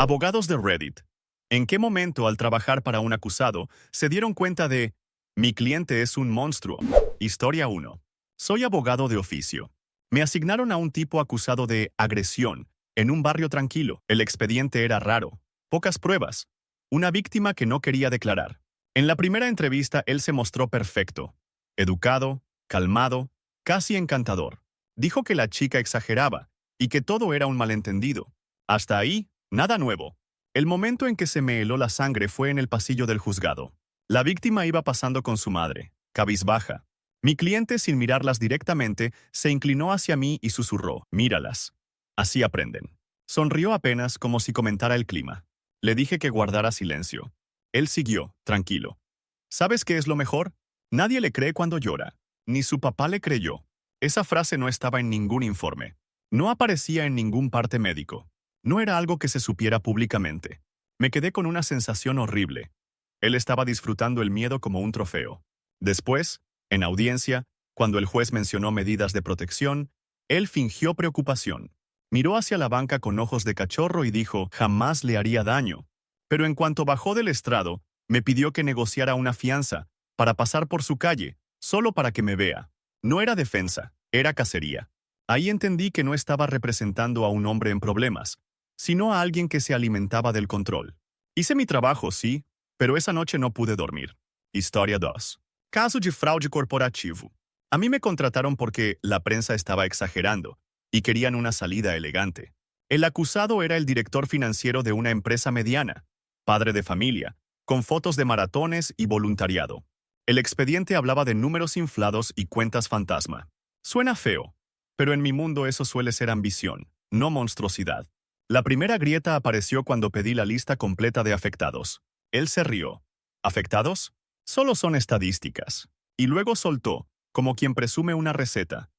Abogados de Reddit. ¿En qué momento al trabajar para un acusado se dieron cuenta de mi cliente es un monstruo? Historia 1. Soy abogado de oficio. Me asignaron a un tipo acusado de agresión en un barrio tranquilo. El expediente era raro, pocas pruebas, una víctima que no quería declarar. En la primera entrevista él se mostró perfecto, educado, calmado, casi encantador. Dijo que la chica exageraba y que todo era un malentendido. Hasta ahí, nada nuevo. El momento en que se me heló la sangre fue en el pasillo del juzgado. La víctima iba pasando con su madre, cabizbaja. Mi cliente, sin mirarlas directamente, se inclinó hacia mí y susurró, «Míralas. Así aprenden». Sonrió apenas como si comentara el clima. Le dije que guardara silencio. Él siguió, tranquilo. ¿Sabes qué es lo mejor? Nadie le cree cuando llora. Ni su papá le creyó. Esa frase no estaba en ningún informe. No aparecía en ningún parte médico. No era algo que se supiera públicamente. Me quedé con una sensación horrible. Él estaba disfrutando el miedo como un trofeo. Después, en audiencia, cuando el juez mencionó medidas de protección, él fingió preocupación. Miró hacia la banca con ojos de cachorro y dijo, jamás le haría daño. Pero en cuanto bajó del estrado, me pidió que negociara una fianza para pasar por su calle, solo para que me vea. No era defensa, era cacería. Ahí entendí que no estaba representando a un hombre en problemas, sino a alguien que se alimentaba del control. Hice mi trabajo, sí, pero esa noche no pude dormir. Historia 2. Caso de fraude corporativo. A mí me contrataron porque la prensa estaba exagerando y querían una salida elegante. El acusado era el director financiero de una empresa mediana, padre de familia, con fotos de maratones y voluntariado. El expediente hablaba de números inflados y cuentas fantasma. Suena feo, pero en mi mundo eso suele ser ambición, no monstruosidad. La primera grieta apareció cuando pedí la lista completa de afectados. Él se rió. ¿Afectados? Solo son estadísticas. Y luego soltó, como quien presume una receta.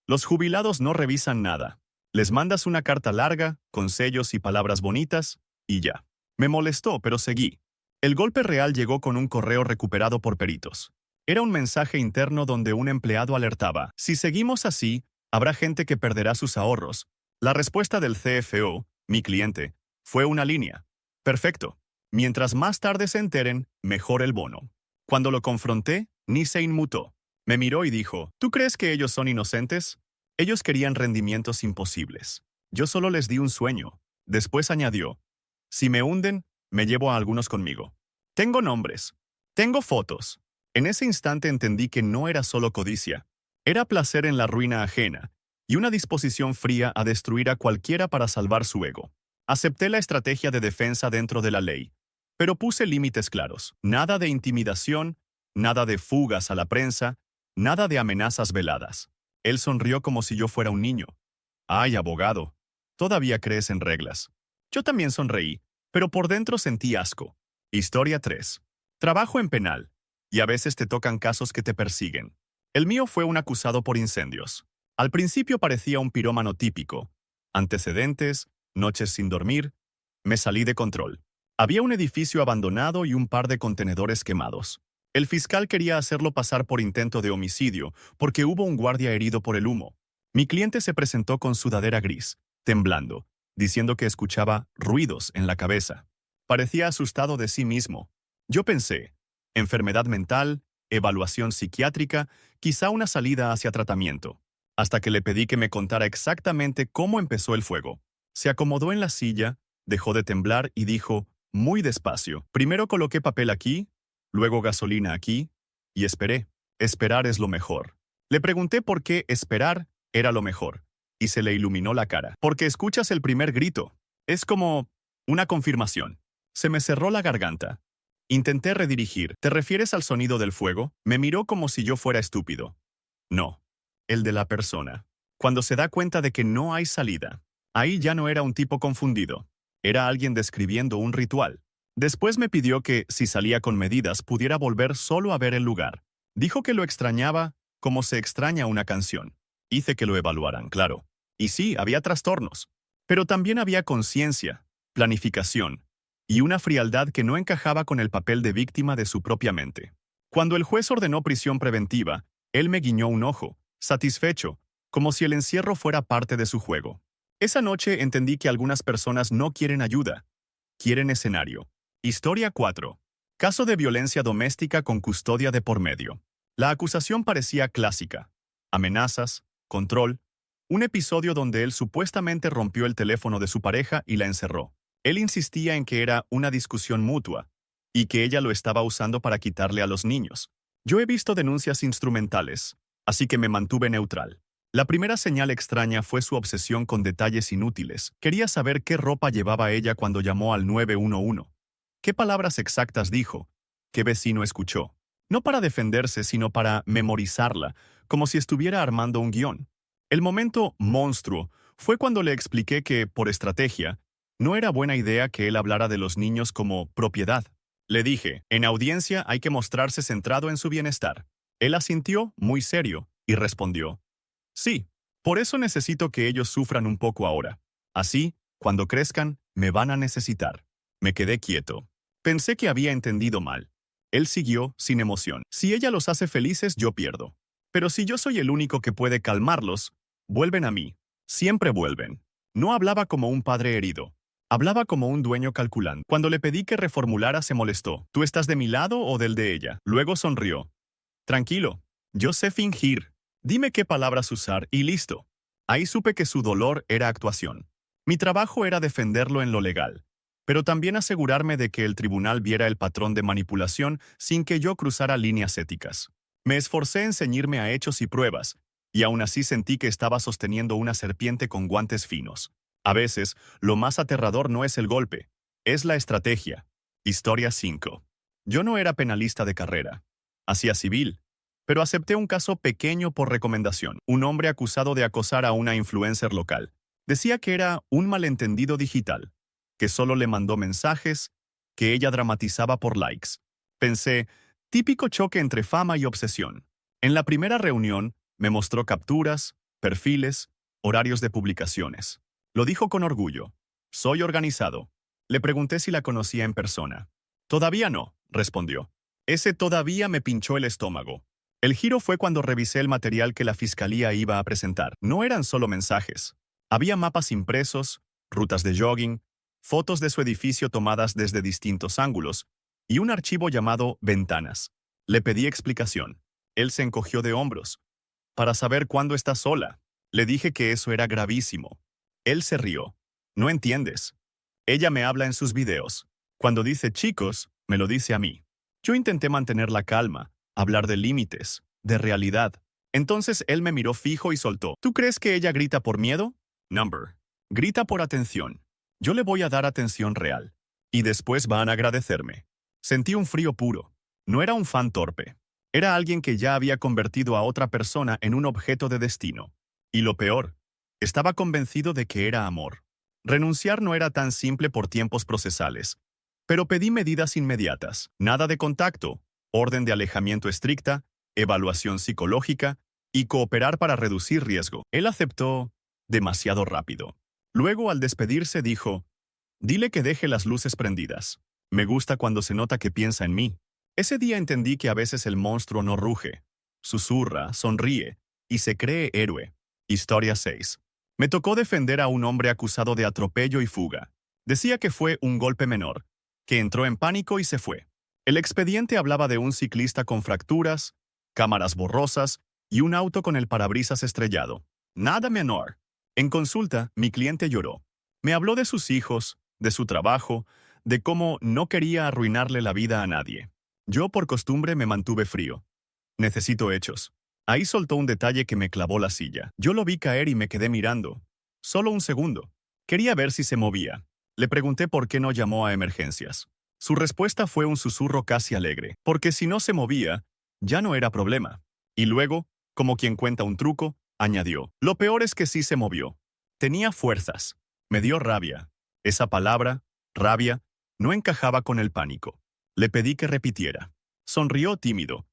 Los jubilados no revisan nada. Les mandas una carta larga, con sellos y palabras bonitas, y ya. Me molestó, pero seguí. El golpe real llegó con un correo recuperado por peritos. Era un mensaje interno donde un empleado alertaba, si seguimos así, habrá gente que perderá sus ahorros. La respuesta del CFO, mi cliente, fue una línea. Perfecto. Mientras más tarde se enteren, mejor el bono. Cuando lo confronté, ni se inmutó. Me miró y dijo, ¿tú crees que ellos son inocentes? Ellos querían rendimientos imposibles. Yo solo les di un sueño. Después añadió, si me hunden, me llevo a algunos conmigo. Tengo nombres. Tengo fotos. En ese instante entendí que no era solo codicia. Era placer en la ruina ajena y una disposición fría a destruir a cualquiera para salvar su ego. Acepté la estrategia de defensa dentro de la ley, pero puse límites claros. Nada de intimidación, nada de fugas a la prensa, nada de amenazas veladas. Él sonrió como si yo fuera un niño. Ay, abogado, todavía crees en reglas. Yo también sonreí, pero por dentro sentí asco. Historia 3. Trabajo en penal, y a veces te tocan casos que te persiguen. El mío fue un acusado por incendios. Al principio parecía un pirómano típico. Antecedentes, noches sin dormir. Me salí de control. Había un edificio abandonado y un par de contenedores quemados. El fiscal quería hacerlo pasar por intento de homicidio, porque hubo un guardia herido por el humo. Mi cliente se presentó con sudadera gris, temblando, diciendo que escuchaba ruidos en la cabeza. Parecía asustado de sí mismo. Yo pensé, enfermedad mental, evaluación psiquiátrica, quizá una salida hacia tratamiento. Hasta que le pedí que me contara exactamente cómo empezó el fuego. Se acomodó en la silla, dejó de temblar y dijo, muy despacio, primero coloqué papel aquí, luego gasolina aquí, y esperé. Esperar es lo mejor. Le pregunté por qué esperar era lo mejor, y se le iluminó la cara. Porque escuchas el primer grito. Es como una confirmación. Se me cerró la garganta. Intenté redirigir. ¿Te refieres al sonido del fuego? Me miró como si yo fuera estúpido. No. El de la persona. Cuando se da cuenta de que no hay salida. Ahí ya no era un tipo confundido. Era alguien describiendo un ritual. Después me pidió que, si salía con medidas, pudiera volver solo a ver el lugar. Dijo que lo extrañaba como se extraña una canción. Hice que lo evaluaran, claro. Y sí, había trastornos. Pero también había conciencia, planificación y una frialdad que no encajaba con el papel de víctima de su propia mente. Cuando el juez ordenó prisión preventiva, él me guiñó un ojo, satisfecho, como si el encierro fuera parte de su juego. Esa noche entendí que algunas personas no quieren ayuda. Quieren escenario. Historia 4. Caso de violencia doméstica con custodia de por medio. La acusación parecía clásica. Amenazas, control, un episodio donde él supuestamente rompió el teléfono de su pareja y la encerró. Él insistía en que era una discusión mutua y que ella lo estaba usando para quitarle a los niños. Yo he visto denuncias instrumentales, así que me mantuve neutral. La primera señal extraña fue su obsesión con detalles inútiles. Quería saber qué ropa llevaba ella cuando llamó al 911. ¿Qué palabras exactas dijo? ¿Qué vecino escuchó? No para defenderse, sino para memorizarla, como si estuviera armando un guión. El momento monstruo fue cuando le expliqué que, por estrategia, no era buena idea que él hablara de los niños como propiedad. Le dije, en audiencia hay que mostrarse centrado en su bienestar. Él asintió, muy serio, y respondió, sí, por eso necesito que ellos sufran un poco ahora. Así, cuando crezcan, me van a necesitar. Me quedé quieto. Pensé que había entendido mal. Él siguió, sin emoción. Si ella los hace felices, yo pierdo. Pero si yo soy el único que puede calmarlos, vuelven a mí. Siempre vuelven. No hablaba como un padre herido. Hablaba como un dueño calculante. Cuando le pedí que reformulara, se molestó. ¿Tú estás de mi lado o del de ella? Luego sonrió. Tranquilo. Yo sé fingir. Dime qué palabras usar y listo. Ahí supe que su dolor era actuación. Mi trabajo era defenderlo en lo legal, pero también asegurarme de que el tribunal viera el patrón de manipulación sin que yo cruzara líneas éticas. Me esforcé en ceñirme a hechos y pruebas, y aún así sentí que estaba sosteniendo una serpiente con guantes finos. A veces, lo más aterrador no es el golpe, es la estrategia. Historia 5. Yo no era penalista de carrera. Hacía civil, pero acepté un caso pequeño por recomendación. Un hombre acusado de acosar a una influencer local. Decía que era un malentendido digital, que solo le mandó mensajes, que ella dramatizaba por likes. Pensé, típico choque entre fama y obsesión. En la primera reunión, me mostró capturas, perfiles, horarios de publicaciones. Lo dijo con orgullo. Soy organizado. Le pregunté si la conocía en persona. Todavía no, respondió. Ese todavía me pinchó el estómago. El giro fue cuando revisé el material que la fiscalía iba a presentar. No eran solo mensajes. Había mapas impresos, rutas de jogging, fotos de su edificio tomadas desde distintos ángulos, y un archivo llamado Ventanas. Le pedí explicación. Él se encogió de hombros. Para saber cuándo está sola. Le dije que eso era gravísimo. Él se rió. No entiendes. Ella me habla en sus videos. Cuando dice chicos, me lo dice a mí. Yo intenté mantener la calma, hablar de límites, de realidad. Entonces él me miró fijo y soltó. ¿Tú crees que ella grita por miedo? Number. Grita por atención. Yo le voy a dar atención real. Y después van a agradecerme. Sentí un frío puro. No era un fan torpe. Era alguien que ya había convertido a otra persona en un objeto de destino. Y lo peor, estaba convencido de que era amor. Renunciar no era tan simple por tiempos procesales. Pero pedí medidas inmediatas. Nada de contacto, orden de alejamiento estricta, evaluación psicológica y cooperar para reducir riesgo. Él aceptó demasiado rápido. Luego, al despedirse, dijo, dile que deje las luces prendidas. Me gusta cuando se nota que piensa en mí. Ese día entendí que a veces el monstruo no ruge, susurra, sonríe y se cree héroe. Historia 6. Me tocó defender a un hombre acusado de atropello y fuga. Decía que fue un golpe menor, que entró en pánico y se fue. El expediente hablaba de un ciclista con fracturas, cámaras borrosas y un auto con el parabrisas estrellado. Nada menor. En consulta, mi cliente lloró. Me habló de sus hijos, de su trabajo, de cómo no quería arruinarle la vida a nadie. Yo, por costumbre, me mantuve frío. Necesito hechos. Ahí soltó un detalle que me clavó la silla. Yo lo vi caer y me quedé mirando. Solo un segundo. Quería ver si se movía. Le pregunté por qué no llamó a emergencias. Su respuesta fue un susurro casi alegre, porque si no se movía, ya no era problema. Y luego, como quien cuenta un truco, añadió, lo peor es que sí se movió. Tenía fuerzas. Me dio rabia. Esa palabra, rabia, no encajaba con el pánico. Le pedí que repitiera. Sonrió tímido.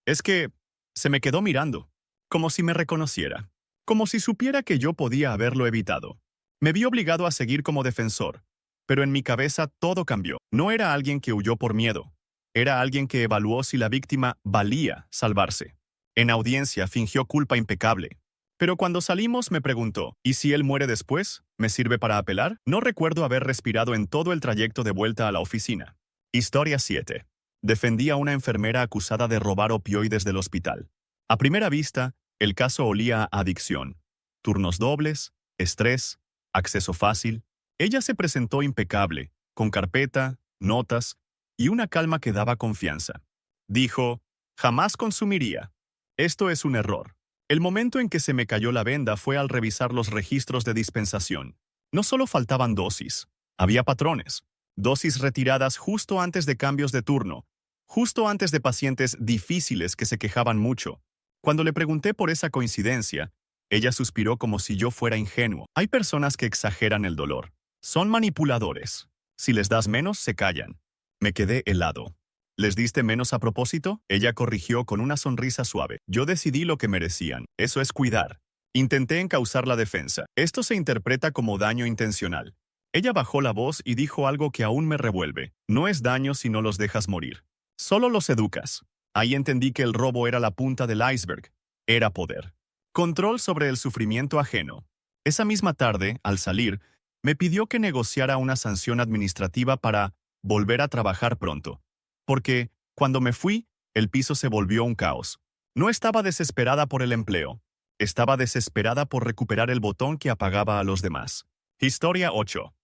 Es que se me quedó mirando, como si me reconociera, como si supiera que yo podía haberlo evitado. Me vi obligado a seguir como defensor, pero en mi cabeza todo cambió. No era alguien que huyó por miedo. Era alguien que evaluó si la víctima valía salvarse. En audiencia fingió culpa impecable. Pero cuando salimos me preguntó, ¿y si él muere después? ¿Me sirve para apelar? No recuerdo haber respirado en todo el trayecto de vuelta a la oficina. Historia 7. Defendí a una enfermera acusada de robar opioides del hospital. A primera vista, el caso olía a adicción. Turnos dobles, estrés, acceso fácil. Ella se presentó impecable, con carpeta, notas y una calma que daba confianza. Dijo, jamás consumiría. Esto es un error. El momento en que se me cayó la venda fue al revisar los registros de dispensación. No solo faltaban dosis, había patrones. Dosis retiradas justo antes de cambios de turno, justo antes de pacientes difíciles que se quejaban mucho. Cuando le pregunté por esa coincidencia, ella suspiró como si yo fuera ingenuo. Hay personas que exageran el dolor. Son manipuladores. Si les das menos, se callan. Me quedé helado. ¿Les diste menos a propósito? Ella corrigió con una sonrisa suave. Yo decidí lo que merecían. Eso es cuidar. Intenté encauzar la defensa. Esto se interpreta como daño intencional. Ella bajó la voz y dijo algo que aún me revuelve. No es daño si no los dejas morir. Solo los educas. Ahí entendí que el robo era la punta del iceberg. Era poder. Control sobre el sufrimiento ajeno. Esa misma tarde, al salir, me pidió que negociara una sanción administrativa para volver a trabajar pronto. Porque, cuando me fui, el piso se volvió un caos. No estaba desesperada por el empleo. Estaba desesperada por recuperar el botón que apagaba a los demás. Historia 8.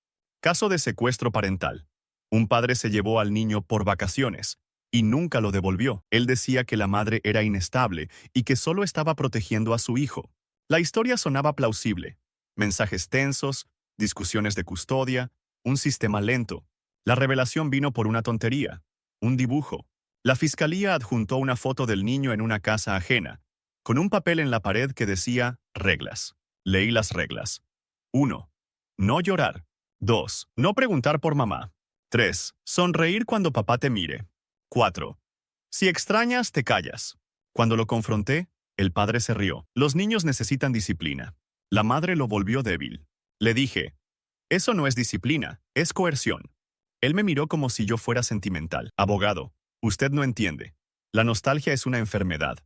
Caso de secuestro parental. Un padre se llevó al niño por vacaciones y nunca lo devolvió. Él decía que la madre era inestable y que solo estaba protegiendo a su hijo. La historia sonaba plausible. Mensajes tensos, discusiones de custodia, un sistema lento. La revelación vino por una tontería. Un dibujo. La fiscalía adjuntó una foto del niño en una casa ajena, con un papel en la pared que decía reglas. Leí las reglas. 1. No llorar. 2. No preguntar por mamá. 3. Sonreír cuando papá te mire. 4. Si extrañas, te callas. Cuando lo confronté, el padre se rió. Los niños necesitan disciplina. La madre lo volvió débil. Le dije, eso no es disciplina, es coerción. Él me miró como si yo fuera sentimental. Abogado, usted no entiende. La nostalgia es una enfermedad.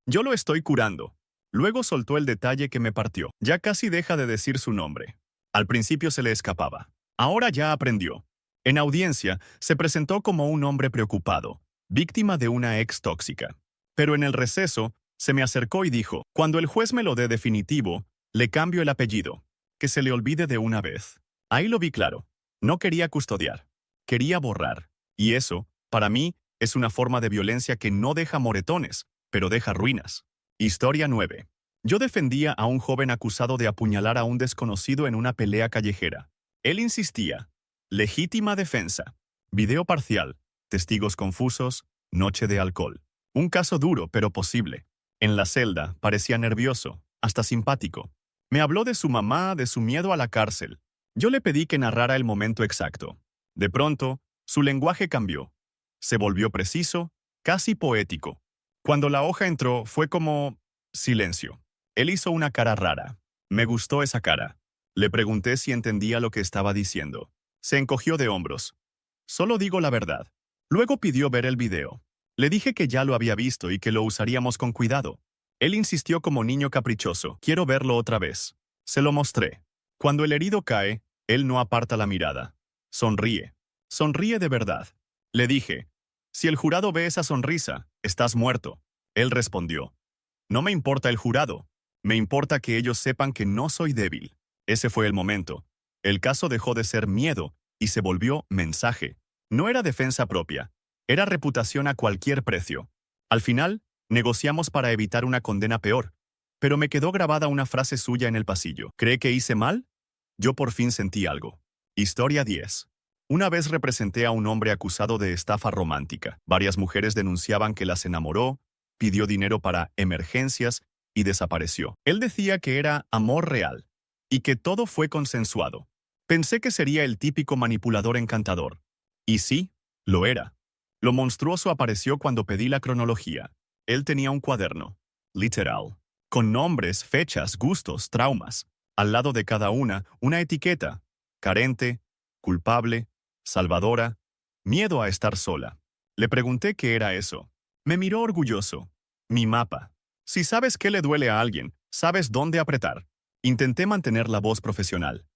Yo lo estoy curando. Luego soltó el detalle que me partió. Ya casi deja de decir su nombre. Al principio se le escapaba. Ahora ya aprendió. En audiencia, se presentó como un hombre preocupado, víctima de una ex tóxica. Pero en el receso, se me acercó y dijo, cuando el juez me lo dé definitivo, le cambio el apellido. Que se le olvide de una vez. Ahí lo vi claro. No quería custodiar. Quería borrar. Y eso, para mí, es una forma de violencia que no deja moretones, pero deja ruinas. Historia 9. Yo defendía a un joven acusado de apuñalar a un desconocido en una pelea callejera. Él insistía. Legítima defensa. Video parcial. Testigos confusos. Noche de alcohol. Un caso duro, pero posible. En la celda, parecía nervioso, hasta simpático. Me habló de su mamá, de su miedo a la cárcel. Yo le pedí que narrara el momento exacto. De pronto, su lenguaje cambió. Se volvió preciso, casi poético. Cuando la hoja entró, fue como silencio. Él hizo una cara rara. Me gustó esa cara. Le pregunté si entendía lo que estaba diciendo. Se encogió de hombros. Solo digo la verdad. Luego pidió ver el video. Le dije que ya lo había visto y que lo usaríamos con cuidado. Él insistió como niño caprichoso. Quiero verlo otra vez. Se lo mostré. Cuando el herido cae, él no aparta la mirada. Sonríe. Sonríe de verdad. Le dije, si el jurado ve esa sonrisa, estás muerto. Él respondió, no me importa el jurado. Me importa que ellos sepan que no soy débil. Ese fue el momento. El caso dejó de ser miedo y se volvió mensaje. No era defensa propia. Era reputación a cualquier precio. Al final, negociamos para evitar una condena peor. Pero me quedó grabada una frase suya en el pasillo. ¿Cree que hice mal? Yo por fin sentí algo. Historia 10. Una vez representé a un hombre acusado de estafa romántica. Varias mujeres denunciaban que las enamoró, pidió dinero para emergencias y desapareció. Él decía que era amor real y que todo fue consensuado. Pensé que sería el típico manipulador encantador. Y sí, lo era. Lo monstruoso apareció cuando pedí la cronología. Él tenía un cuaderno, literal, con nombres, fechas, gustos, traumas. Al lado de cada una etiqueta, carente, culpable, salvadora, miedo a estar sola. Le pregunté qué era eso. Me miró orgulloso. Mi mapa. Si sabes qué le duele a alguien, Sabes dónde apretar. Intenté mantener la voz profesional.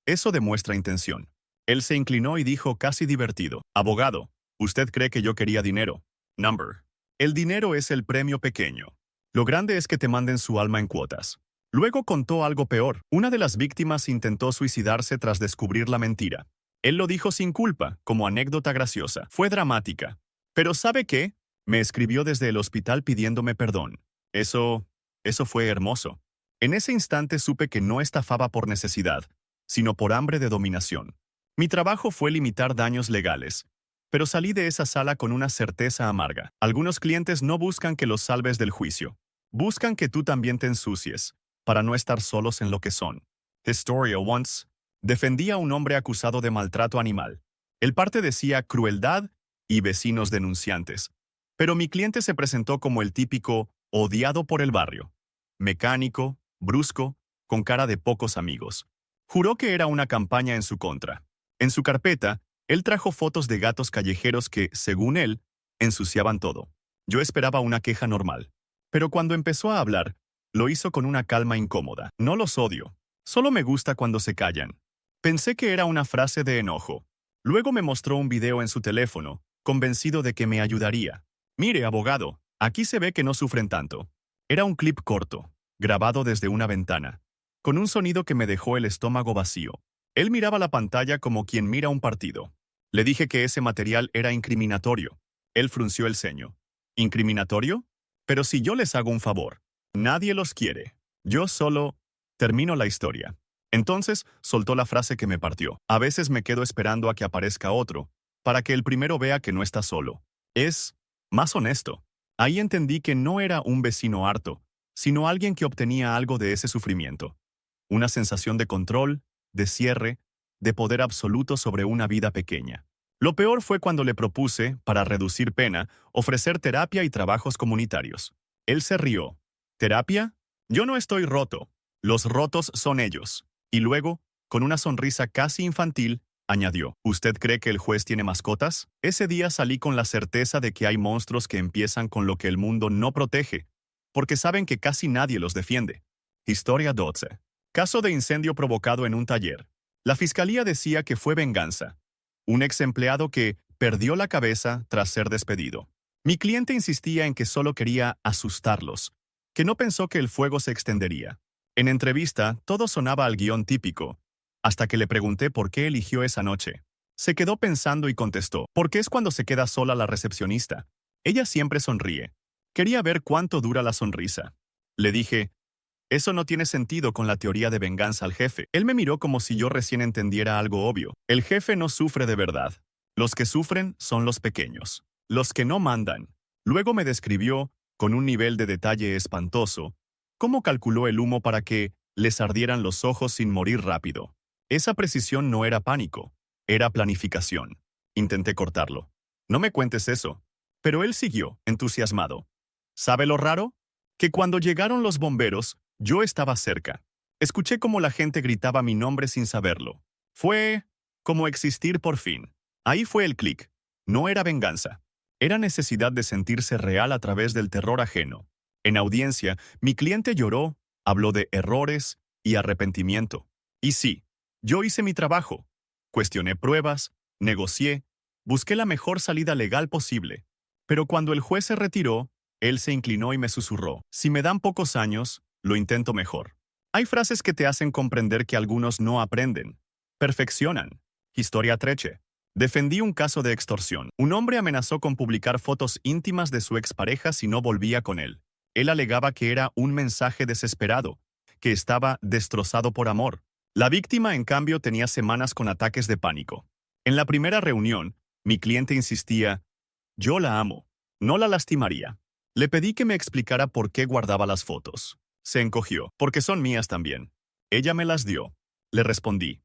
Eso demuestra intención. Él se inclinó y dijo casi divertido. Abogado, ¿usted cree que yo quería dinero? Number. El dinero es el premio pequeño. Lo grande es que te manden su alma en cuotas. Luego contó algo peor. Una de las víctimas intentó suicidarse tras descubrir la mentira. Él lo dijo sin culpa, como anécdota graciosa. Fue dramática. Pero ¿sabe qué? Me escribió desde el hospital pidiéndome perdón. Eso fue hermoso. En ese instante supe que no estafaba por necesidad, sino por hambre de dominación. Mi trabajo fue limitar daños legales, pero salí de esa sala con una certeza amarga. Algunos clientes no buscan que los salves del juicio. Buscan que tú también te ensucies, para no estar solos en lo que son. Historia once. Defendía a un hombre acusado de maltrato animal. El parte decía crueldad y vecinos denunciantes. Pero mi cliente se presentó como el típico odiado por el barrio. Mecánico, brusco, con cara de pocos amigos. Juró que era una campaña en su contra. En su carpeta, él trajo fotos de gatos callejeros que, según él, ensuciaban todo. Yo esperaba una queja normal. Pero cuando empezó a hablar, lo hizo con una calma incómoda. No los odio. Solo me gusta cuando se callan. Pensé que era una frase de enojo. Luego me mostró un video en su teléfono, convencido de que me ayudaría. Mire, abogado, aquí se ve que no sufren tanto. Era un clip corto, grabado desde una ventana, con un sonido que me dejó el estómago vacío. Él miraba la pantalla como quien mira un partido. Le dije que ese material era incriminatorio. Él frunció el ceño. ¿Incriminatorio? Pero si yo les hago un favor. Nadie los quiere. Yo solo termino la historia. Entonces soltó la frase que me partió. A veces me quedo esperando a que aparezca otro, para que el primero vea que no está solo. Es más honesto. Ahí entendí que no era un vecino harto, sino alguien que obtenía algo de ese sufrimiento. Una sensación de control, de cierre, de poder absoluto sobre una vida pequeña. Lo peor fue cuando le propuse, para reducir pena, ofrecer terapia y trabajos comunitarios. Él se rió. ¿Terapia? Yo no estoy roto. Los rotos son ellos. Y luego, con una sonrisa casi infantil, añadió, ¿usted cree que el juez tiene mascotas? Ese día salí con la certeza de que hay monstruos que empiezan con lo que el mundo no protege, porque saben que casi nadie los defiende. Historia 12. Caso de incendio provocado en un taller. La fiscalía decía que fue venganza. Un ex empleado que perdió la cabeza tras ser despedido. Mi cliente insistía en que solo quería asustarlos, que no pensó que el fuego se extendería. En entrevista, todo sonaba al guión típico, hasta que le pregunté por qué eligió esa noche. Se quedó pensando y contestó, porque es cuando se queda sola la recepcionista. Ella siempre sonríe. Quería ver cuánto dura la sonrisa. Le dije, eso no tiene sentido con la teoría de venganza al jefe. Él me miró como si yo recién entendiera algo obvio. El jefe no sufre de verdad. Los que sufren son los pequeños. Los que no mandan. Luego me describió, con un nivel de detalle espantoso, cómo calculó el humo para que les ardieran los ojos sin morir rápido. Esa precisión no era pánico, era planificación. Intenté cortarlo. No me cuentes eso. Pero él siguió, entusiasmado. ¿Sabe lo raro? Que cuando llegaron los bomberos, yo estaba cerca. Escuché cómo la gente gritaba mi nombre sin saberlo. Fue como existir por fin. Ahí fue el clic. No era venganza. Era necesidad de sentirse real a través del terror ajeno. En audiencia, mi cliente lloró, habló de errores y arrepentimiento. Y sí, yo hice mi trabajo. Cuestioné pruebas, negocié, busqué la mejor salida legal posible. Pero cuando el juez se retiró, él se inclinó y me susurró, si me dan pocos años, lo intento mejor. Hay frases que te hacen comprender que algunos no aprenden. Perfeccionan. Historia 13. Defendí un caso de extorsión. Un hombre amenazó con publicar fotos íntimas de su expareja si no volvía con él. Él alegaba que era un mensaje desesperado, que estaba destrozado por amor. La víctima, en cambio, tenía semanas con ataques de pánico. En la primera reunión, mi cliente insistía, yo la amo, no la lastimaría. Le pedí que me explicara por qué guardaba las fotos. Se encogió, porque son mías también. Ella me las dio. Le respondí,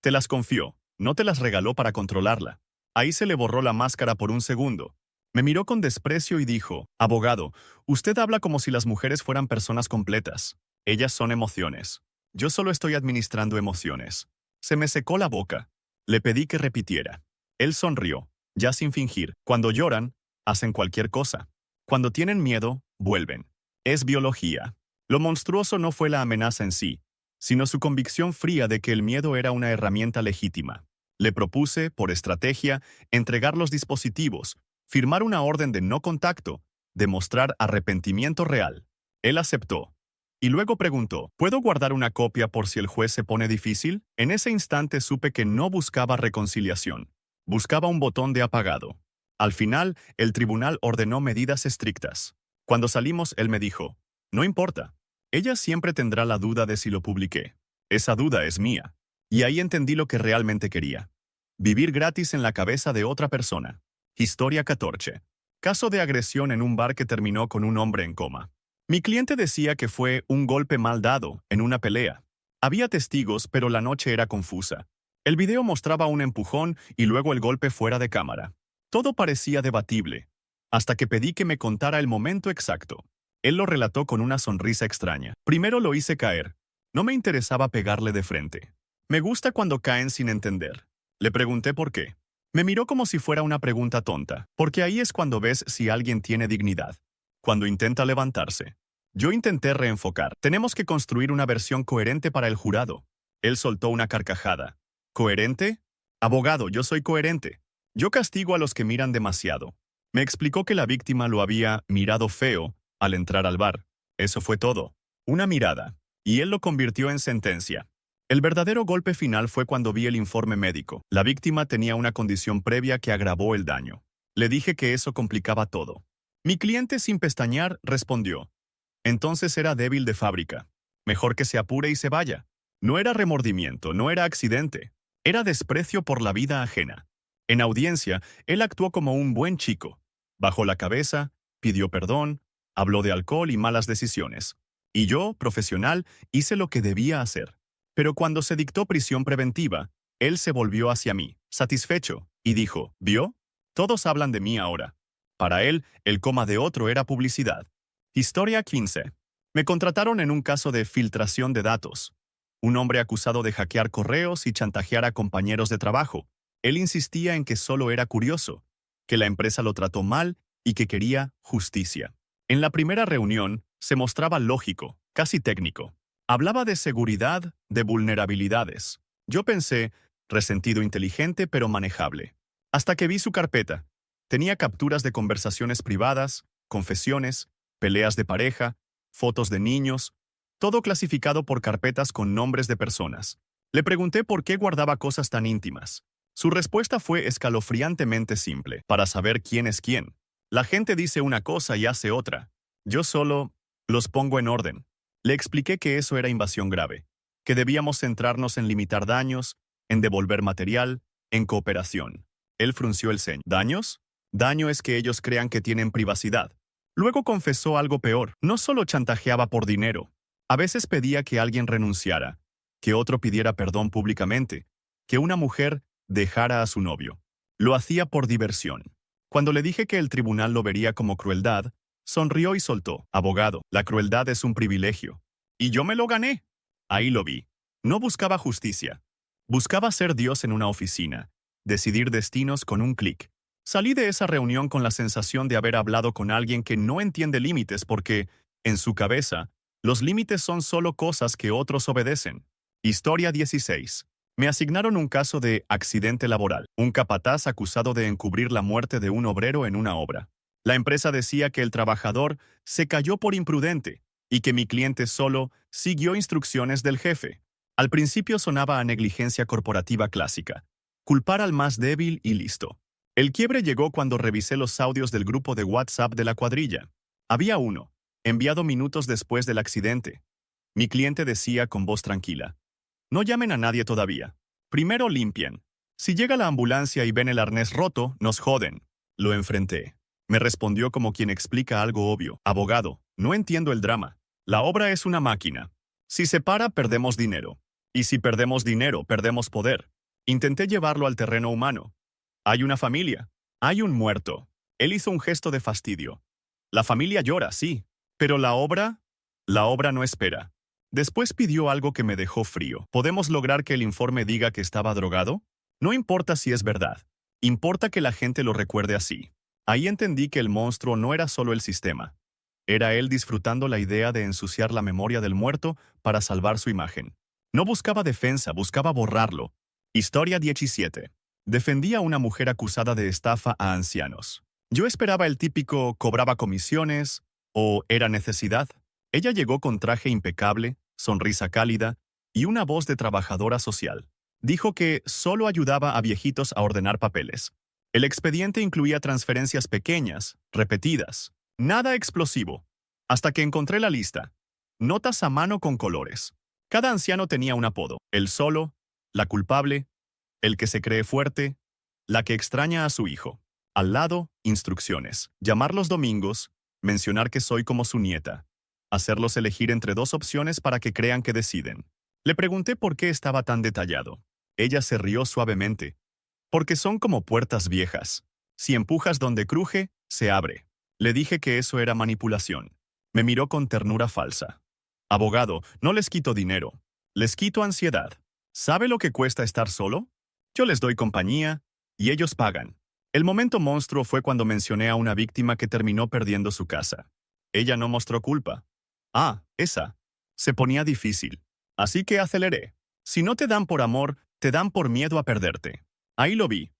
te las confió, no te las regaló para controlarla. Ahí se le borró la máscara por un segundo. Me miró con desprecio y dijo, abogado, usted habla como si las mujeres fueran personas completas. Ellas son emociones. Yo solo estoy administrando emociones. Se me secó la boca. Le pedí que repitiera. Él sonrió, ya sin fingir. Cuando lloran, hacen cualquier cosa. Cuando tienen miedo, vuelven. Es biología. Lo monstruoso no fue la amenaza en sí, sino su convicción fría de que el miedo era una herramienta legítima. Le propuse, por estrategia, entregar los dispositivos, firmar una orden de no contacto, demostrar arrepentimiento real. Él aceptó. Y luego preguntó, ¿puedo guardar una copia por si el juez se pone difícil? En ese instante supe que no buscaba reconciliación. Buscaba un botón de apagado. Al final, el tribunal ordenó medidas estrictas. Cuando salimos, él me dijo, no importa. Ella siempre tendrá la duda de si lo publiqué. Esa duda es mía. Y ahí entendí lo que realmente quería. Vivir gratis en la cabeza de otra persona. Historia 14. Caso de agresión en un bar que terminó con un hombre en coma. Mi cliente decía que fue un golpe mal dado, en una pelea. Había testigos, pero la noche era confusa. El video mostraba un empujón y luego el golpe fuera de cámara. Todo parecía debatible, hasta que pedí que me contara el momento exacto. Él lo relató con una sonrisa extraña. Primero lo hice caer. No me interesaba pegarle de frente. Me gusta cuando caen sin entender. Le pregunté por qué. Me miró como si fuera una pregunta tonta, porque ahí es cuando ves si alguien tiene dignidad. Cuando intenta levantarse. Yo intenté reenfocar. Tenemos que construir una versión coherente para el jurado. Él soltó una carcajada. ¿Coherente? Abogado, yo soy coherente. Yo castigo a los que miran demasiado. Me explicó que la víctima lo había mirado feo al entrar al bar. Eso fue todo. Una mirada. Y él lo convirtió en sentencia. El verdadero golpe final fue cuando vi el informe médico. La víctima tenía una condición previa que agravó el daño. Le dije que eso complicaba todo. Mi cliente, sin pestañear, respondió. Entonces era débil de fábrica. Mejor que se apure y se vaya. No era remordimiento, no era accidente. Era desprecio por la vida ajena. En audiencia, él actuó como un buen chico. Bajó la cabeza, pidió perdón, habló de alcohol y malas decisiones. Y yo, profesional, hice lo que debía hacer. Pero cuando se dictó prisión preventiva, él se volvió hacia mí, satisfecho, y dijo, ¿vio? Todos hablan de mí ahora. Para él, el coma de otro era publicidad. Historia 15. Me contrataron en un caso de filtración de datos. Un hombre acusado de hackear correos y chantajear a compañeros de trabajo. Él insistía en que solo era curioso, que la empresa lo trató mal y que quería justicia. En la primera reunión, se mostraba lógico, casi técnico. Hablaba de seguridad, de vulnerabilidades. Yo pensé, resentido inteligente pero manejable. Hasta que vi su carpeta. Tenía capturas de conversaciones privadas, confesiones, peleas de pareja, fotos de niños, todo clasificado por carpetas con nombres de personas. Le pregunté por qué guardaba cosas tan íntimas. Su respuesta fue escalofriantemente simple, para saber quién es quién. La gente dice una cosa y hace otra. Yo solo los pongo en orden. Le expliqué que eso era invasión grave, que debíamos centrarnos en limitar daños, en devolver material, en cooperación. Él frunció el ceño. ¿Daños? Daño es que ellos crean que tienen privacidad. Luego confesó algo peor. No solo chantajeaba por dinero. A veces pedía que alguien renunciara, que otro pidiera perdón públicamente, que una mujer dejara a su novio. Lo hacía por diversión. Cuando le dije que el tribunal lo vería como crueldad, sonrió y soltó. Abogado, la crueldad es un privilegio. Y yo me lo gané. Ahí lo vi. No buscaba justicia. Buscaba ser Dios en una oficina, decidir destinos con un clic. Salí de esa reunión con la sensación de haber hablado con alguien que no entiende límites porque, en su cabeza, los límites son solo cosas que otros obedecen. Historia 16. Me asignaron un caso de accidente laboral. Un capataz acusado de encubrir la muerte de un obrero en una obra. La empresa decía que el trabajador se cayó por imprudente y que mi cliente solo siguió instrucciones del jefe. Al principio sonaba a negligencia corporativa clásica. Culpar al más débil y listo. El quiebre llegó cuando revisé los audios del grupo de WhatsApp de la cuadrilla. Había uno, enviado minutos después del accidente. Mi cliente decía con voz tranquila: no llamen a nadie todavía. Primero limpien. Si llega la ambulancia y ven el arnés roto, nos joden. Lo enfrenté. Me respondió como quien explica algo obvio. Abogado, no entiendo el drama. La obra es una máquina. Si se para, perdemos dinero. Y si perdemos dinero, perdemos poder. Intenté llevarlo al terreno humano. Hay una familia. Hay un muerto. Él hizo un gesto de fastidio. La familia llora, sí. Pero la obra no espera. Después pidió algo que me dejó frío. ¿Podemos lograr que el informe diga que estaba drogado? No importa si es verdad. Importa que la gente lo recuerde así. Ahí entendí que el monstruo no era solo el sistema. Era él disfrutando la idea de ensuciar la memoria del muerto para salvar su imagen. No buscaba defensa, buscaba borrarlo. Historia 17. Defendía a una mujer acusada de estafa a ancianos. Yo esperaba el típico cobraba comisiones o era necesidad. Ella llegó con traje impecable, sonrisa cálida y una voz de trabajadora social. Dijo que solo ayudaba a viejitos a ordenar papeles. El expediente incluía transferencias pequeñas, repetidas. Nada explosivo. Hasta que encontré la lista. Notas a mano con colores. Cada anciano tenía un apodo. El solo, la culpable, el que se cree fuerte, la que extraña a su hijo. Al lado, instrucciones. Llamar los domingos, mencionar que soy como su nieta. Hacerlos elegir entre dos opciones para que crean que deciden. Le pregunté por qué estaba tan detallado. Ella se rió suavemente. Porque son como puertas viejas. Si empujas donde cruje, se abre. Le dije que eso era manipulación. Me miró con ternura falsa. Abogado, no les quito dinero. Les quito ansiedad. ¿Sabe lo que cuesta estar solo? Yo les doy compañía, y ellos pagan. El momento monstruo fue cuando mencioné a una víctima que terminó perdiendo su casa. Ella no mostró culpa. Ah, esa. Se ponía difícil. Así que aceleré. Si no te dan por amor, te dan por miedo a perderte. Ahí lo vi.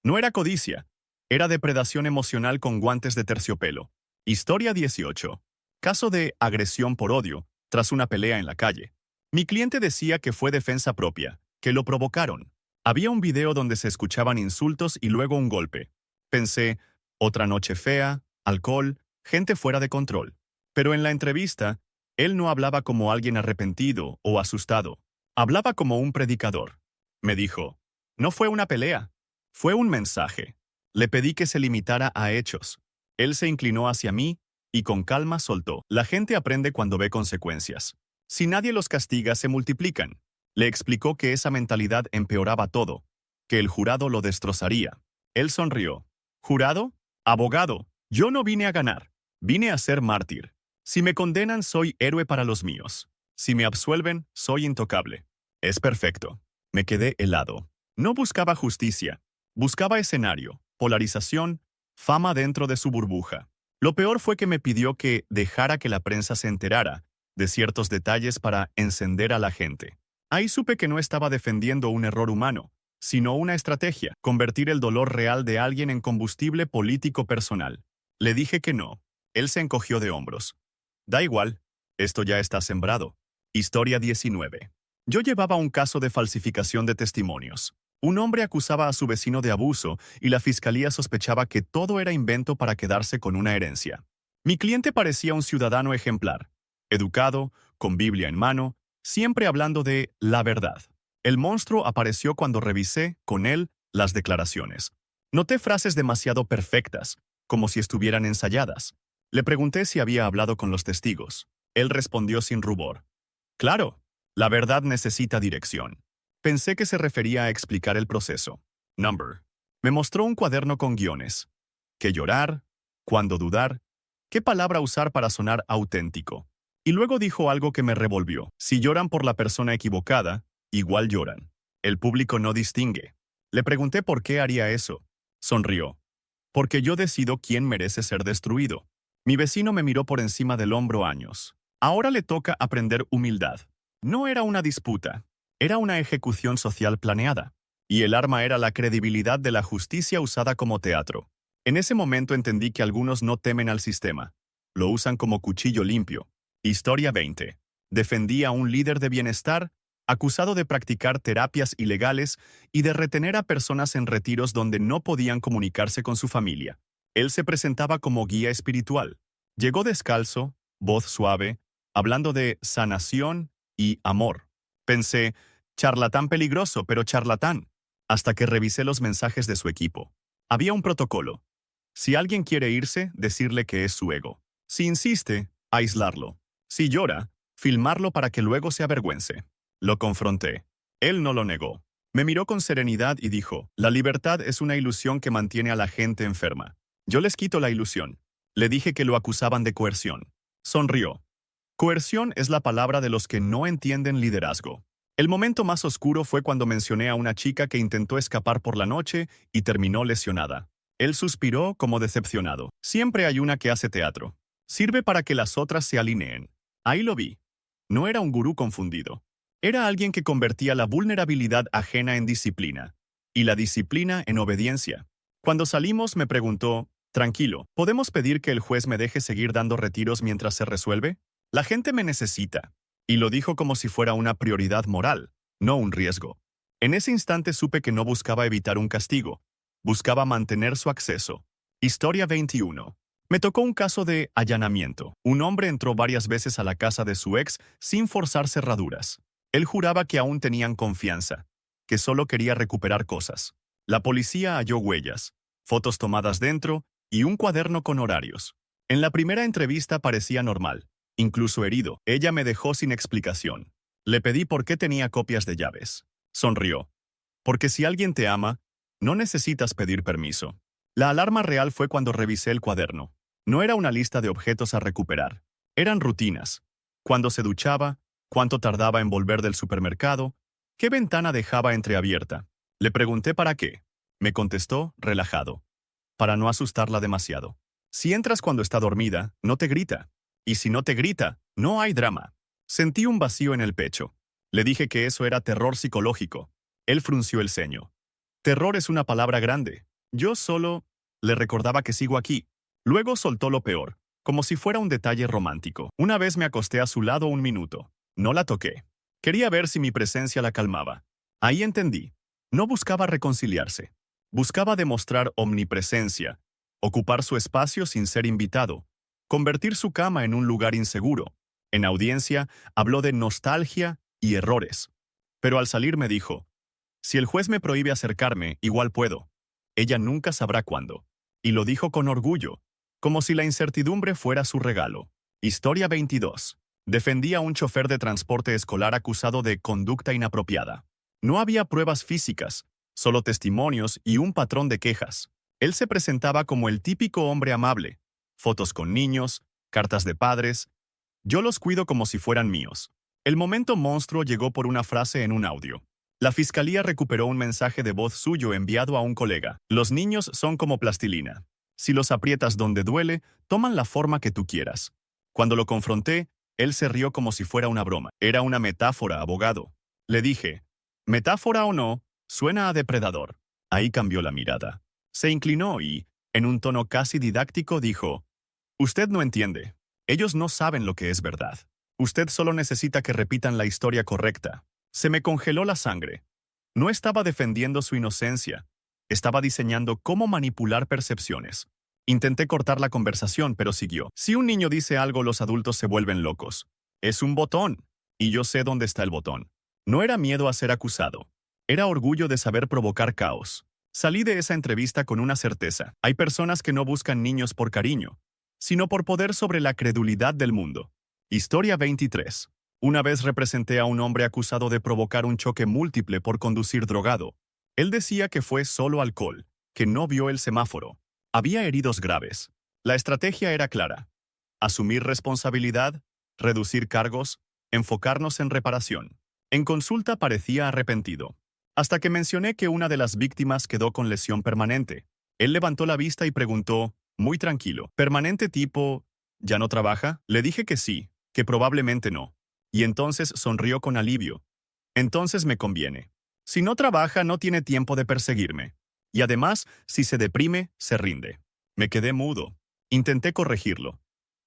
No era codicia. Era depredación emocional con guantes de terciopelo. Historia 18. Caso de agresión por odio, tras una pelea en la calle. Mi cliente decía que fue defensa propia, que lo provocaron. Había un video donde se escuchaban insultos y luego un golpe. Pensé, otra noche fea, alcohol, gente fuera de control. Pero en la entrevista, él no hablaba como alguien arrepentido o asustado. Hablaba como un predicador. Me dijo, no fue una pelea, fue un mensaje. Le pedí que se limitara a hechos. Él se inclinó hacia mí y con calma soltó. La gente aprende cuando ve consecuencias. Si nadie los castiga, se multiplican. Le explicó que esa mentalidad empeoraba todo, que el jurado lo destrozaría. Él sonrió. ¿Jurado? Abogado. Yo no vine a ganar. Vine a ser mártir. Si me condenan, soy héroe para los míos. Si me absuelven, soy intocable. Es perfecto. Me quedé helado. No buscaba justicia. Buscaba escenario, polarización, fama dentro de su burbuja. Lo peor fue que me pidió que dejara que la prensa se enterara de ciertos detalles para encender a la gente. Ahí supe que no estaba defendiendo un error humano, sino una estrategia, convertir el dolor real de alguien en combustible político personal. Le dije que no. Él se encogió de hombros. Da igual, esto ya está sembrado. Historia 19. Yo llevaba un caso de falsificación de testimonios. Un hombre acusaba a su vecino de abuso y la fiscalía sospechaba que todo era invento para quedarse con una herencia. Mi cliente parecía un ciudadano ejemplar, educado, con Biblia en mano, siempre hablando de la verdad. El monstruo apareció cuando revisé, con él, las declaraciones. Noté frases demasiado perfectas, como si estuvieran ensayadas. Le pregunté si había hablado con los testigos. Él respondió sin rubor. Claro, la verdad necesita dirección. Pensé que se refería a explicar el proceso. Number. Me mostró un cuaderno con guiones. ¿Qué llorar? ¿Cuándo dudar? ¿Qué palabra usar para sonar auténtico? Y luego dijo algo que me revolvió. Si lloran por la persona equivocada, igual lloran. El público no distingue. Le pregunté por qué haría eso. Sonrió. Porque yo decido quién merece ser destruido. Mi vecino me miró por encima del hombro años. Ahora le toca aprender humildad. No era una disputa. Era una ejecución social planeada. Y el arma era la credibilidad de la justicia usada como teatro. En ese momento entendí que algunos no temen al sistema. Lo usan como cuchillo limpio. Historia 20. Defendí a un líder de bienestar acusado de practicar terapias ilegales y de retener a personas en retiros donde no podían comunicarse con su familia. Él se presentaba como guía espiritual. Llegó descalzo, voz suave, hablando de sanación y amor. Pensé, charlatán peligroso, pero charlatán, hasta que revisé los mensajes de su equipo. Había un protocolo. Si alguien quiere irse, decirle que es su ego. Si insiste, aislarlo. Si llora, filmarlo para que luego se avergüence. Lo confronté. Él no lo negó. Me miró con serenidad y dijo, la libertad es una ilusión que mantiene a la gente enferma. Yo les quito la ilusión. Le dije que lo acusaban de coerción. Sonrió. Coerción es la palabra de los que no entienden liderazgo. El momento más oscuro fue cuando mencioné a una chica que intentó escapar por la noche y terminó lesionada. Él suspiró como decepcionado. Siempre hay una que hace teatro. Sirve para que las otras se alineen. Ahí lo vi. No era un gurú confundido. Era alguien que convertía la vulnerabilidad ajena en disciplina y la disciplina en obediencia. Cuando salimos me preguntó, tranquilo, ¿podemos pedir que el juez me deje seguir dando retiros mientras se resuelve? La gente me necesita. Y lo dijo como si fuera una prioridad moral, no un riesgo. En ese instante supe que no buscaba evitar un castigo, buscaba mantener su acceso. Historia 21. Me tocó un caso de allanamiento. Un hombre entró varias veces a la casa de su ex sin forzar cerraduras. Él juraba que aún tenían confianza, que solo quería recuperar cosas. La policía halló huellas, fotos tomadas dentro y un cuaderno con horarios. En la primera entrevista parecía normal, incluso herido. Ella me dejó sin explicación. Le pedí por qué tenía copias de llaves. Sonrió. Porque si alguien te ama, no necesitas pedir permiso. La alarma real fue cuando revisé el cuaderno. No era una lista de objetos a recuperar. Eran rutinas. Cuándo se duchaba, cuánto tardaba en volver del supermercado, qué ventana dejaba entreabierta. Le pregunté para qué. Me contestó, relajado. Para no asustarla demasiado. Si entras cuando está dormida, no te grita. Y si no te grita, no hay drama. Sentí un vacío en el pecho. Le dije que eso era terror psicológico. Él frunció el ceño. Terror es una palabra grande. Yo solo le recordaba que sigo aquí. Luego soltó lo peor, como si fuera un detalle romántico. Una vez me acosté a su lado un minuto. No la toqué. Quería ver si mi presencia la calmaba. Ahí entendí. No buscaba reconciliarse. Buscaba demostrar omnipresencia, ocupar su espacio sin ser invitado, convertir su cama en un lugar inseguro. En audiencia, habló de nostalgia y errores. Pero al salir me dijo, si el juez me prohíbe acercarme, igual puedo. Ella nunca sabrá cuándo. Y lo dijo con orgullo, como si la incertidumbre fuera su regalo. Historia 22. Defendía a un chofer de transporte escolar acusado de conducta inapropiada. No había pruebas físicas, solo testimonios y un patrón de quejas. Él se presentaba como el típico hombre amable. Fotos con niños, cartas de padres. Yo los cuido como si fueran míos. El momento monstruo llegó por una frase en un audio. La fiscalía recuperó un mensaje de voz suyo enviado a un colega. Los niños son como plastilina. Si los aprietas donde duele, toman la forma que tú quieras. Cuando lo confronté, él se rió como si fuera una broma. Era una metáfora, abogado. Le dije, metáfora o no, suena a depredador. Ahí cambió la mirada. Se inclinó y, en un tono casi didáctico, dijo, usted no entiende. Ellos no saben lo que es verdad. Usted solo necesita que repitan la historia correcta. Se me congeló la sangre. No estaba defendiendo su inocencia. Estaba diseñando cómo manipular percepciones. Intenté cortar la conversación, pero siguió. Si un niño dice algo, los adultos se vuelven locos. Es un botón. Y yo sé dónde está el botón. No era miedo a ser acusado. Era orgullo de saber provocar caos. Salí de esa entrevista con una certeza. Hay personas que no buscan niños por cariño, sino por poder sobre la credulidad del mundo. Historia 23. Una vez representé a un hombre acusado de provocar un choque múltiple por conducir drogado. Él decía que fue solo alcohol, que no vio el semáforo. Había heridos graves. La estrategia era clara. Asumir responsabilidad, reducir cargos, enfocarnos en reparación. En consulta parecía arrepentido. Hasta que mencioné que una de las víctimas quedó con lesión permanente. Él levantó la vista y preguntó, muy tranquilo, ¿permanente tipo, ya no trabaja? Le dije que sí, que probablemente no. Y entonces sonrió con alivio. Entonces me conviene. Si no trabaja, no tiene tiempo de perseguirme. Y además, si se deprime, se rinde. Me quedé mudo. Intenté corregirlo.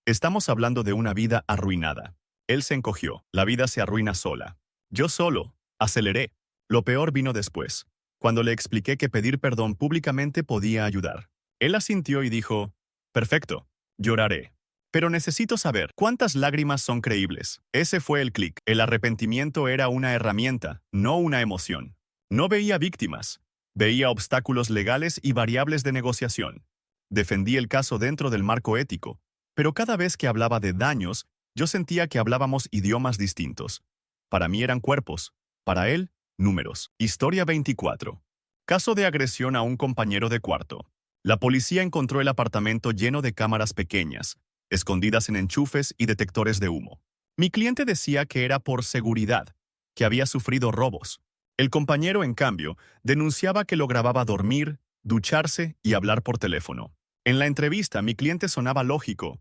Estamos hablando de una vida arruinada. Él se encogió. La vida se arruina sola. Yo solo. Aceleré. Lo peor vino después, cuando le expliqué que pedir perdón públicamente podía ayudar. Él asintió y dijo, perfecto, lloraré. Pero necesito saber cuántas lágrimas son creíbles. Ese fue el clic. El arrepentimiento era una herramienta, no una emoción. No veía víctimas. Veía obstáculos legales y variables de negociación. Defendí el caso dentro del marco ético, pero cada vez que hablaba de daños, yo sentía que hablábamos idiomas distintos. Para mí eran cuerpos, para él, números. Historia 24. Caso de agresión a un compañero de cuarto. La policía encontró el apartamento lleno de cámaras pequeñas, escondidas en enchufes y detectores de humo. Mi cliente decía que era por seguridad, que había sufrido robos. El compañero, en cambio, denunciaba que lo grababa dormir, ducharse y hablar por teléfono. En la entrevista, mi cliente sonaba lógico.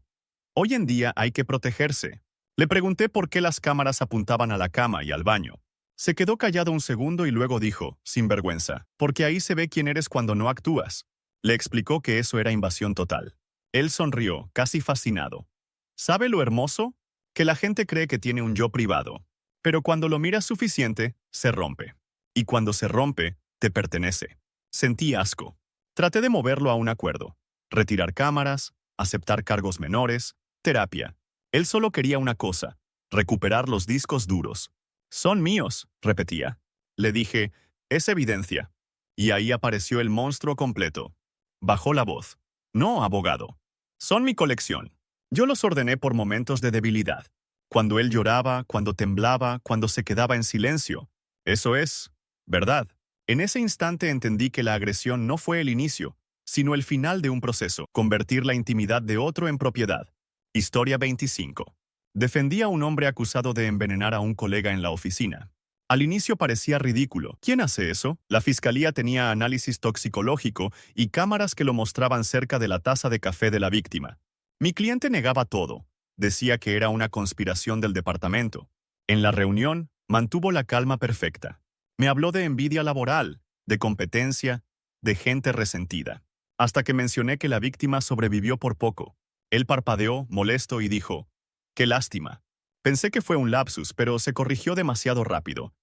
Hoy en día hay que protegerse. Le pregunté por qué las cámaras apuntaban a la cama y al baño. Se quedó callado un segundo y luego dijo, sin vergüenza, porque ahí se ve quién eres cuando no actúas. Le explicó que eso era invasión total. Él sonrió, casi fascinado. ¿Sabe lo hermoso? Que la gente cree que tiene un yo privado, pero cuando lo miras suficiente, se rompe. Y cuando se rompe, te pertenece. Sentí asco. Traté de moverlo a un acuerdo. Retirar cámaras, aceptar cargos menores, terapia. Él solo quería una cosa, recuperar los discos duros. Son míos, repetía. Le dije, es evidencia. Y ahí apareció el monstruo completo. Bajó la voz. No, abogado. Son mi colección. Yo los ordené por momentos de debilidad. Cuando él lloraba, cuando temblaba, cuando se quedaba en silencio. Eso es, ¿verdad? En ese instante entendí que la agresión no fue el inicio, sino el final de un proceso, convertir la intimidad de otro en propiedad. Historia 25. Defendí a un hombre acusado de envenenar a un colega en la oficina. Al inicio parecía ridículo. ¿Quién hace eso? La fiscalía tenía análisis toxicológico y cámaras que lo mostraban cerca de la taza de café de la víctima. Mi cliente negaba todo. Decía que era una conspiración del departamento. En la reunión, mantuvo la calma perfecta. Me habló de envidia laboral, de competencia, de gente resentida. Hasta que mencioné que la víctima sobrevivió por poco. Él parpadeó, molesto, y dijo, «Qué lástima». Pensé que fue un lapsus, pero se corrigió demasiado rápido.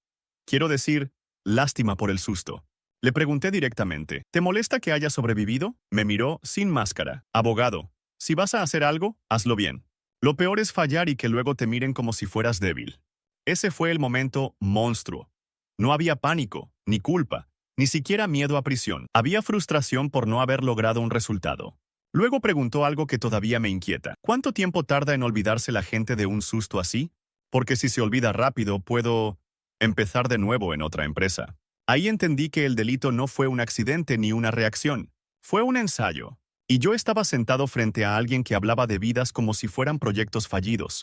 Quiero decir, lástima por el susto. Le pregunté directamente, ¿te molesta que haya sobrevivido? Me miró sin máscara. Abogado, si vas a hacer algo, hazlo bien. Lo peor es fallar y que luego te miren como si fueras débil. Ese fue el momento monstruo. No había pánico, ni culpa, ni siquiera miedo a prisión. Había frustración por no haber logrado un resultado. Luego preguntó algo que todavía me inquieta. ¿Cuánto tiempo tarda en olvidarse la gente de un susto así? Porque si se olvida rápido, puedo empezar de nuevo en otra empresa. Ahí entendí que el delito no fue un accidente ni una reacción. Fue un ensayo. Y yo estaba sentado frente a alguien que hablaba de vidas como si fueran proyectos fallidos.